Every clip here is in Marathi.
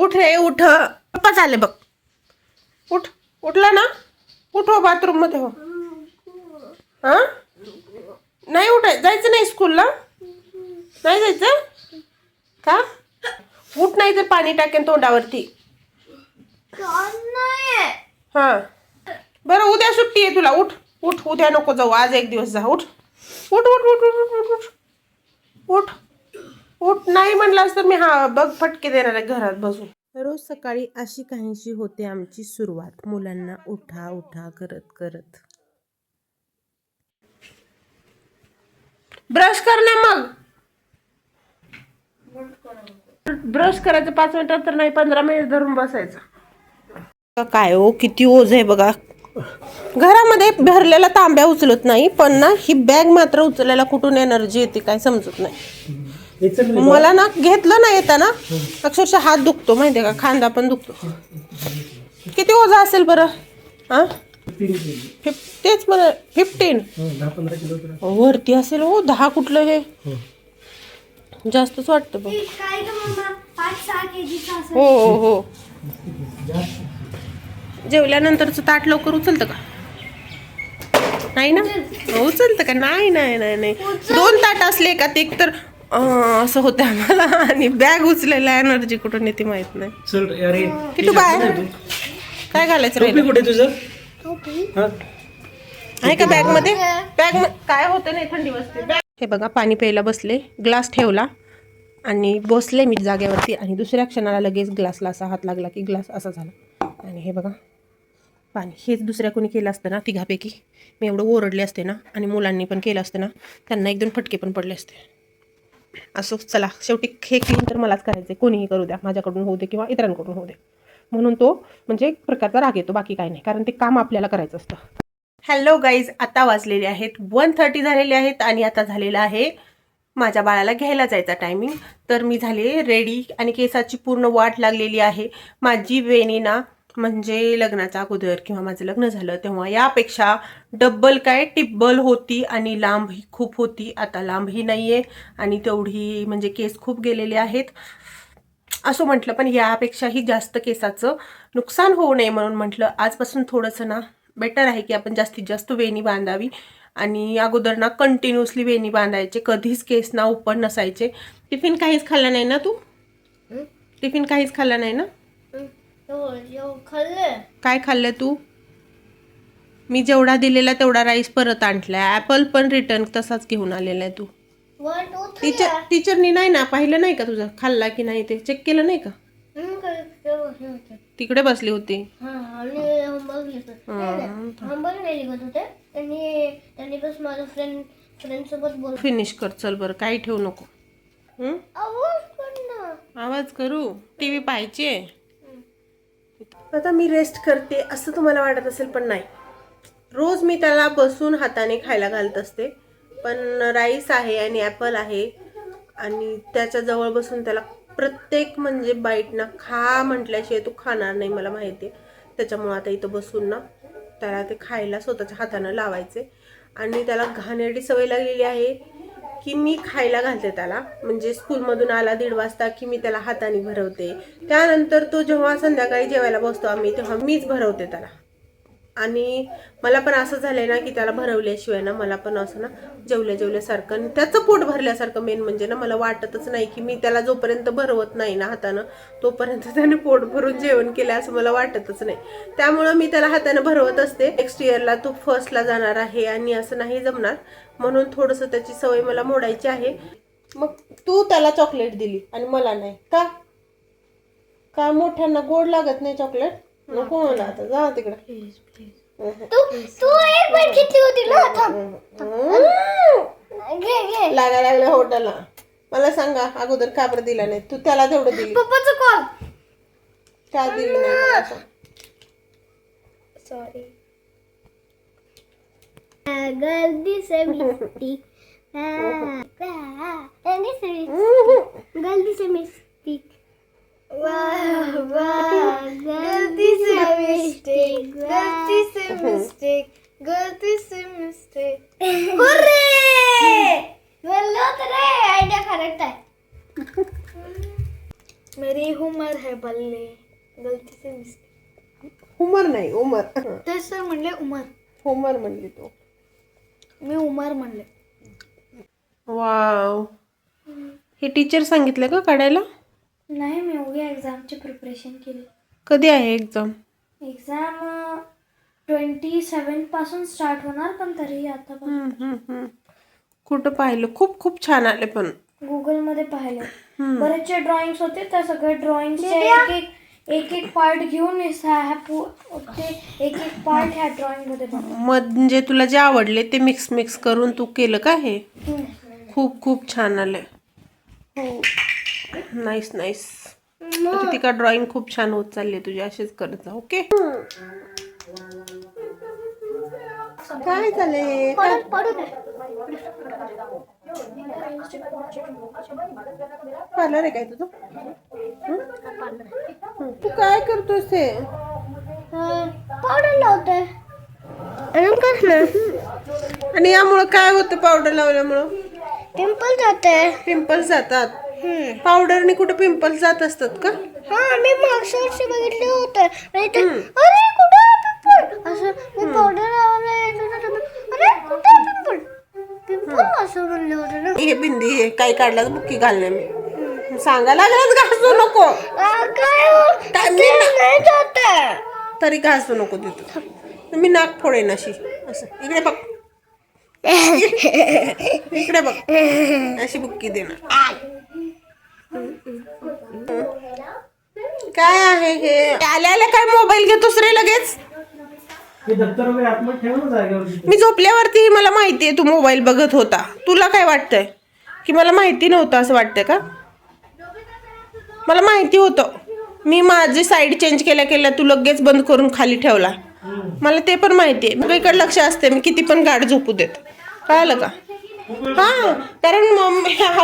उठ रे उठ, पप्पा चाले बघ. उठ, उठला ना, उठ हो बाथरूम मध्ये हो. हा नाही उठाय जायचं नाही स्कूलला, नाही जायचं का? उठ नाही तर पाणी टाकेन तोंडावरती. हा बरं उद्या सुट्टी आहे तुला. उठ उठ, उद्या नको जाऊ, आज एक दिवस जा. उठ उठ उठ उठ उठ उठ उठ उठ उठ. नाही म्हणलास तर मी हा बघ फटके देणार आहे घरात बसून. रोज सकाळी अशी काहीशी होते आमची सुरुवात, मुलांना उठा उठा करत करत. ब्रश कर ना मग. ब्रश करायचं 5 मिनिटात तर नाही, 15 मिनिट धरून बसायचं. काय हो किती ओझ आहे बघा. घरामध्ये भरलेला तांब्या उचलत नाही, पण ना ही बॅग मात्र उचलायला कुठून एनर्जी येते काय समजत नाही. मला ना घेतलं ना येताना अक्षरशः हात दुखतो माहितीये का, खांदा पण दुखतो. किती ओझा असेल बरं? हा तेच बरं 15 वरती असेल हो. 10 कुठलं हे, जास्तच वाटतं बघ. हो हो हो. जेवल्यानंतरच ताट लवकर उचलतं का? नाही ना, उचलतं का? नाही नाही नाही नाही. 2 ताट असले का ते तर असं होतं आम्हाला, आणि बॅग उचलायला एनर्जी कुठून येते माहित नाही. किती बाय काय घालायचं राहिलं? कुठे तुझं आहे का बॅग मध्ये? बॅग काय होतं नाही, थंडी वाजते. हे बघा पाणी प्यायला बसले, ग्लास ठेवला आणि बसले मी जागेवरती, आणि दुसऱ्या क्षणाला लगेच ग्लासला असा हात लागला की ग्लास असा झाला. आणि हे बघा पाणी, हेच दुसऱ्या कोणी केलं असतं ना तिघापैकी मी एवढं ओरडले असते ना, आणि मुलांनी पण केलं असतं ना, त्यांना 1-2 फटके पण पडले असते. असो चला, शेवटी हे क्लीन तर मलाच करायचं, कोणीही करू द्या, माझ्याकडून होऊ दे किंवा इतरांकडून होऊ दे. म्हणून तो म्हणजे एक प्रकारचा राग येतो, बाकी काय नाही, कारण ते काम आपल्याला करायचं असतं. हॅलो गाईज, आता वाजलेले आहेत 1:30 झालेले आहेत, आणि आता झालेला आहे माझ्या बाळाला घ्यायला जायचा टायमिंग. तर मी झाले रेडी, आणि केसाची पूर्ण वाट लागलेली आहे. माझी वेणी ना म्हणजे लग्नाच्या अगोदर किंवा माझं लग्न झालं तेव्हा यापेक्षा डब्बल काय टिब्बल होती, आणि लांबही खूप होती. आता लांबही नाहीये, आणि तेवढी म्हणजे केस खूप गेलेले आहेत असं म्हटलं. पण यापेक्षाही जास्त केसाचं नुकसान होऊ नये म्हणून म्हटलं आजपासून थोडंसं ना बेटर आहे की आपण जास्तीत जास्त वेणी बांधावी. आणि अगोदर ना कंटिन्युअसली वेणी बांधायचे, कधीच केस ना ओपन नसायचे. टिफिन काहीच खाल्ला नाही ना तू? टिफिन काहीच खाल्ला नाही ना? काय खाल्लं तू? मी जेवढा दिलेला तेवढा राईस परत आणलाय. ऍपल पण रिटर्न तसाच घेऊन आलेला आहे तू. टीचरनी नाही ना पाहिलं नाही का तुझं खाल्ला की नाही ते चेक केलं नाही का? तिकडे बसली होती. फिनिश कर चल बरं, काही ठेवू नको. आवाज करू, टीव्ही पाहायची. आता मी रेस्ट करते असं तुम्हाला वाटत असेल, पण नाही. रोज मी त्याला बसून हाताने खायला घालत असते, पण राईस आहे आणि ॲपल आहे, आणि त्याच्या जवळ बसून त्याला प्रत्येक म्हणजे बाईट ना खा म्हटल्याशिवाय तू खाणार नाही, मला माहिती आहे. त्याच्यामुळे आता इथं बसून ना त्याला ते खायला स्वतःच्या हातानं लावायचे. आणि त्याला घाणेरडी सवय लागलेली आहे की मी खायला घालते त्याला, म्हणजे स्कूलमधून आला 1:30 वाजता की मी त्याला हाताने भरवते. त्यानंतर तो जेव्हा संध्याकाळी जेवायला बसतो आम्ही तेव्हा मीच भरवते त्याला. आणि मला पण असं झालंय ना की त्याला भरवल्याशिवाय ना मला पण असं ना जेवल्यासारखं, त्याचं पोट भरल्यासारखं मेन म्हणजे ना मला वाटतच नाही की मी त्याला जोपर्यंत भरवत नाही ना हातानं तोपर्यंत त्याने पोट भरून जेवण केलं असं मला वाटतच नाही. त्यामुळं मी त्याला हातानं भरवत असते. नेक्स्ट इयरला तो फर्स्टला जाणार आहे आणि असं नाही जमणार, म्हणून थोडंसं त्याची सवय मला मोडायची आहे. मग तू त्याला चॉकलेट दिली आणि मला नाही का? का मोठ्यांना गोड लागत नाही चॉकलेट? नको मला, आता जा तिकडे. तू एक पण घेतली होती ना. लागायला लागलं होटलला. मला सांगा अगोदर का बरं दिला नाही? तू त्याला तेवढं दिली, पप्पाचं कॉल का दिली नाही मला सांग. सॉरी. गलती से मिस्टेक, गलती से मिस्टेक, गलती से मिस्टेक, गलती से मिस्टेक, गलती से मिस्टेक. हुर्रे! बोललो तर रे, आयडिया करेक्ट आहे. मेरी उमर है बल्ले, गलती से मिस्टेक. उमर नाही उमर. ते सर म्हणले उमर, उमर म्हणली तू. मी उमर म्हणले. वाव, हे टीचर सांगितलं का काढायला? नाही, मी उद्या एक्झामची प्रिपरेशन केली. कधी आहे एक्झाम? एक्झाम 27 पासून स्टार्ट होणार, पण तरीही आता कुठं पाहिलं? खूप खूप छान आले पण. गुगल मध्ये पाहिले. बरेचसे ड्रॉइंग्स होते, त्या सगळ्या ड्रॉइंगचे एक एक पार्ट घेऊन ते एक एक पार्ट ह्या ड्रॉइंग मध्ये म्हणजे तुला जे आवडले ते मिक्स करून तू केलं का हे? खूप खूप छान आले. हो, नाईस नाईस. ती ड्रॉइंग खूप छान होत चालली तुझी, अशीच करत जा. ओके. काय झाले? पार्लर आहे काय तुझं? तू काय करतोस ते? पावडर लावते. आणि यामुळं काय होतं? पावडर लावल्यामुळं पिंपल जातात. पावडरने कुठे पिंपल्स जात असतात का? हा, मी मागच्या वर्षी बघितले होते. अरे कुठे पिंपल असं मी पावडर लावलं, अरे कुठे पिंपल असं म्हणले होते ना. हे बिंदी हे काय काढलं बुक्की घालणे मी सांगायला लागलं, घासू नको. काय नाही जात. तरी घासू नको तिथं. मी नाक फोडेन अशी. असं इकडे बघ, इकडे बघ, अशी बुक्की देणार. काय आहे हे? आल्या काय मोबाईल घेतोस रे लगेच? मी झोपल्यावरती मला माहितीये तू मोबाईल बघत होता. तुला काय वाटतंय की मला माहिती नव्हतं असं वाटतंय का? मला माहिती होतं. मी माझी साईड चेंज केल्या तू लगेच बंद करून खाली ठेवला. मला ते पण माहिती आहे. इकडे लक्ष असते, मी किती पण गाड झोपू देत. कळलं का? हा, कारण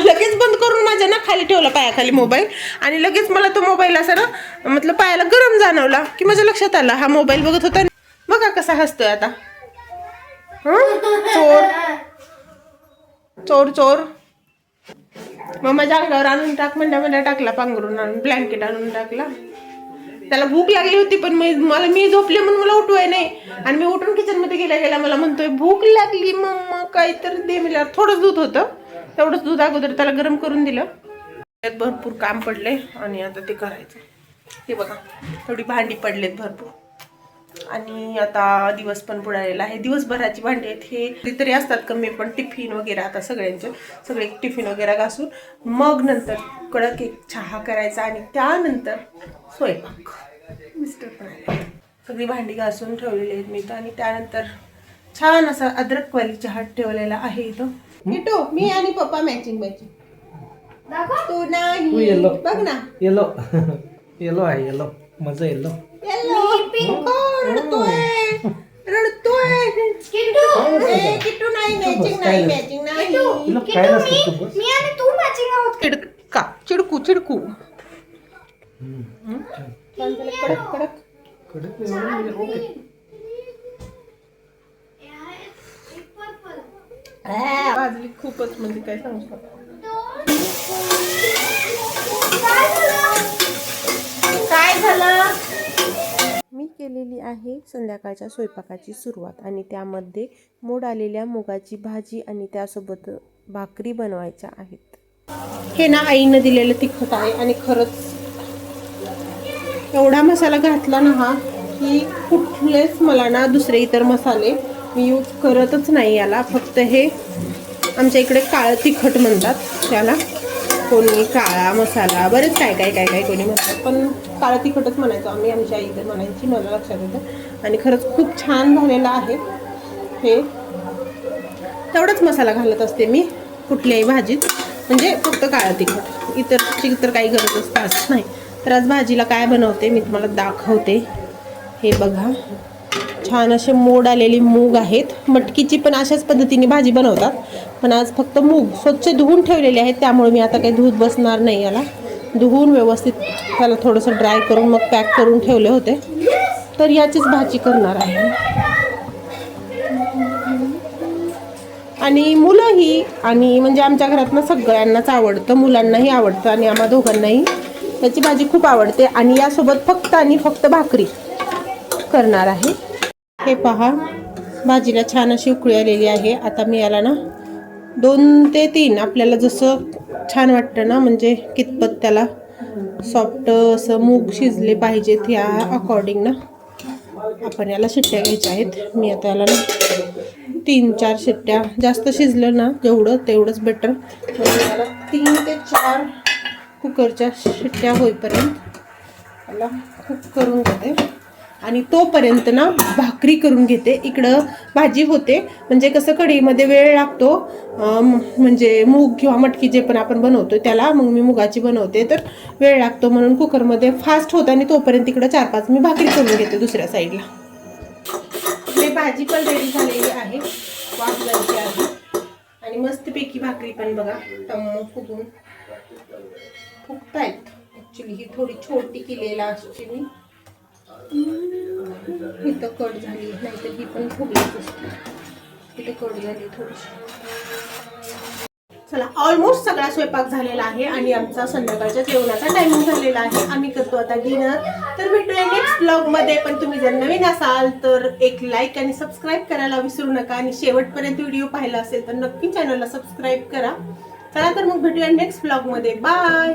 लगेच बंद करून माझ्या ना खाली ठेवला पायाखाली मोबाईल, आणि लगेच मला तो मोबाईल असा ना मतलब पायाला गरम जाणवला की माझ्या लक्षात आला हा मोबाईल बघत होता. बघा कसा हसतोय आता. चोर चोर चोर. मग माझ्या अंगावर आणून टाक म्हणजे टाकला, पांघरून आणून ब्लँकेट आणून टाकला. त्याला भूक लागली होती, पण मी झोपले म्हणून मला उठवाय नाही. आणि मी उठून किचन मध्ये गेल्या मला म्हणतोय भूक लागली मम्मा काहीतरी दे. मला थोडंच दूध होतं, तेवढंच दूध अगोदर त्याला गरम करून दिलं. भरपूर काम पडले आणि आता ते करायचं. हे बघा, थोडी भांडी पडलेत भरपूर, आणि आता दिवस पण बुडालेला आहे. दिवसभराची भांडी आहेत. हे कधीतरी असतात कमी, पण टिफिन वगैरे आता सगळे टिफिन वगैरे घासून मग नंतर कडक एक चहा करायचा, आणि त्यानंतर स्वयंपाक. मिस्टर पण आले. सगळी भांडी घासून ठेवलेली आहेत मी तर, आणि त्यानंतर छान असा अद्रकवाली चहा ठेवलेला आहे इथं. किटू, मी आणि पप्पा मॅचिंग तू नाही बघ ना. येलो येलो आहे, येलो मजा येलो. रडतोय किट्टू नाही मॅचिंग नाही. मी आणि तू मॅचिंग आहोत. चिडकू कडक कडक भाजली खूपच, म्हणजे काय सांगू शकतो. काय झालं? मी केलेली आहे संध्याकाळच्या स्वयंपाकाची सुरुवात, आणि त्यामध्ये मोड आलेल्या मुगाची भाजी आणि त्यासोबत भाकरी बनवायच्या आहेत. हे ना आईनं दिलेलं तिखट आहे, आणि खरंच एवढा मसाला घातला ना हा की कुठलेच मला ना दुसरे इतर मसाले मी यूज करतच नाही याला. फक्त हे आमच्या इकडे काळं तिखट म्हणतात त्याला, कोणी काळा मसाला, बरेच काय कोणी म्हणतात, पण काळं तिखटच म्हणायचो आम्ही. आमच्या आई तर म्हणायची, मला लक्षात येतं. आणि खरंच खूप छान झालेलं आहे हे. तेवढाच मसाला घालत असते मी कुठल्याही भाजीत, म्हणजे फक्त काळं तिखट. इतरची तर काही गरजच तास नाही. तर आज भाजीला काय बनवते मी तुम्हाला दाखवते. हे बघा, छान असे मोड आलेली मूग आहेत. मटकीची पण अशाच पद्धतीने भाजी बनवतात, पण आज फक्त मूग स्वच्छ धुवून ठेवलेले आहेत, त्यामुळे मी आता काही धुत बसणार नाही. याला धुवून व्यवस्थित त्याला थोडंसं ड्राय करून मग पॅक करून ठेवले होते, तर याचीच भाजी करणार आहे. आणि मुलंही, आणि म्हणजे आमच्या घरातनं सगळ्यांनाच आवडतं, मुलांनाही आवडतं आणि आम्हा दोघांनाही. याची भाजी खूप आवडते आणि यासोबत फक्त आणि फक्त भाकरी करणार आहे. हे पहा, भाजीला छान अशी उकळी आलेली आहे. आता मी याला ना 2 ते 3 आपल्याला जसं छान वाटतं ना, म्हणजे कितपत त्याला सॉफ्ट असं मूग शिजले पाहिजेत या अकॉर्डिंग ना आपण याला शिट्ट्या घ्यायच्या आहेत. मी आता याला ना 3-4 शिट्ट्या, जास्त शिजलं ना जेवढं तेवढंच बेटर, म्हणजे याला 3 ते 4 कुकरच्या शिट्ट्या होईपर्यंत याला कुक करून घेते आणि तोपर्यंत ना भाकरी करून घेते. इकडं भाजी होते, म्हणजे कसं कढईमध्ये वेळ लागतो, म्हणजे मूग किंवा मटकी जे पण आपण बनवतो त्याला, मग मी मुगाची बनवते तर वेळ लागतो म्हणून कुकरमध्ये फास्ट होतं आणि तोपर्यंत इकडं 4-5 मी भाकरी करून घेते दुसऱ्या साईडला. इकडे भाजी पण रेडी झालेली आहे, वाफ जायची आहे आणि मस्तपैकी भाकरी पण बघा टम्म फुगून फुगतायत. ॲक्च्युली ही थोडी छोटी केलेला अशी मी इथं कट झाली, नाहीतर ही पण फुगलीच असते. इथं कट झाली थोडीशी. चला, ऑलमोस्ट सगळा स्वयंपाक झालेला आहे आणि आमचा संध्याकाळच्या जेवणाचा टायमिंग झालेला आहे. आम्ही करतो आता डिनर. तर भेटूया नेक्स्ट ब्लॉग मध्ये. पण तुम्ही जर नवीन असाल तर एक लाईक आणि सबस्क्राईब करायला विसरू नका आणि शेवटपर्यंत व्हिडिओ पाहिला असेल तर नक्की चॅनलला सबस्क्राईब करा. चला तर मग भेटूया नेक्स्ट ब्लॉग मध्ये. बाय.